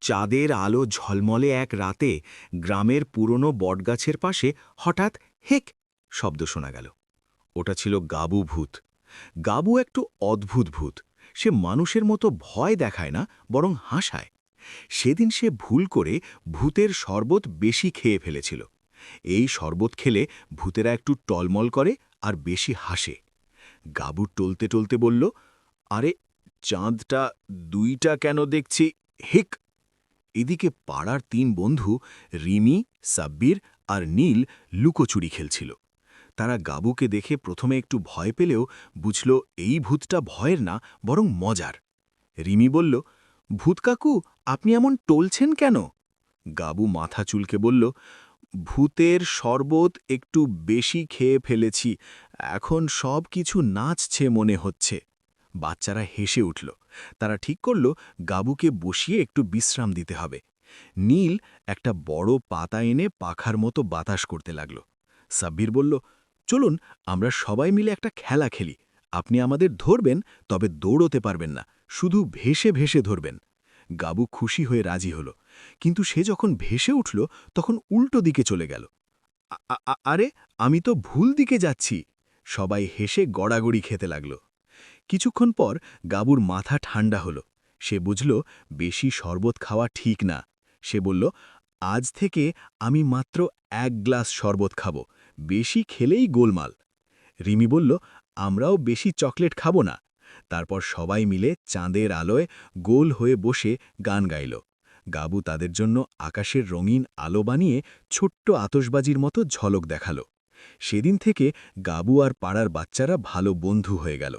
চাঁদের আলো ঝলমলে এক রাতে গ্রামের পুরনো বটগাছের পাশে হঠাৎ হেক শব্দ শোনা গেল। ওটা ছিল গাবু ভূত। গাবু একটু অদ্ভুত ভূত। সে মানুষের মতো ভয় দেখায় না, বরং হাসায়। সেদিন সে ভুল করে ভূতের শরবত বেশি খেয়ে ফেলেছিল। এই শরবত খেলে ভূতেরা একটু টলমল করে আর বেশি হাসে। গাবু টলতে টলতে বলল, আরে চাঁদটা দুইটা কেন দেখছি? হিক! এদিকে পাড়ার ৩ বন্ধু রিমি, সাব্বির আর নীল লুকোচুরি খেলছিল। তারা গাবুকে দেখে প্রথমে একটু ভয় পেলেও বুঝল এই ভূতটা ভয়ের না, বরং মজার। রিমি বলল, ভূত কাকু, আপনি এমন টলছেন কেন? গাবু মাথা চুলকে বলল, ভূতের শরবত একটু বেশি খেয়ে ফেলেছি, এখন সব কিছু নাচছে মনে হচ্ছে। বাচ্চারা হেসে উঠল। তারা ঠিক করল গাবুকে বসিয়ে একটু বিশ্রাম দিতে হবে। নীল একটা বড় পাতা এনে পাখার মতো বাতাস করতে লাগল। সাব্বির বলল, চলুন আমরা সবাই মিলে একটা খেলা খেলি। আপনি আমাদের ধরবেন, তবে দৌড়তে পারবেন না, শুধু ভেসে ভেসে ধরবেন। গাবু খুশি হয়ে রাজি হল, কিন্তু সে যখন ভেসে উঠল তখন উল্টো দিকে চলে গেল। আরে, আমি তো ভুল দিকে যাচ্ছি। সবাই হেসে গড়াগড়ি খেতে লাগল। কিছুক্ষণ পর গাবুর মাথা ঠান্ডা হল। সে বুঝল বেশি শরবত খাওয়া ঠিক না। সে বলল, আজ থেকে আমি মাত্র ১ গ্লাস শরবত খাব, বেশি খেলেই গোলমাল। রিমি বলল, আমরাও বেশি চকলেট খাব না। তারপর সবাই মিলে চাঁদের আলোয় গোল হয়ে বসে গান গাইল। গাবু তাদের জন্য আকাশের রঙিন আলো বানিয়ে ছোট্ট আতশবাজির মতো ঝলক দেখাল। সেদিন থেকে গাবু আর পাড়ার বাচ্চারা ভালো বন্ধু হয়ে গেল।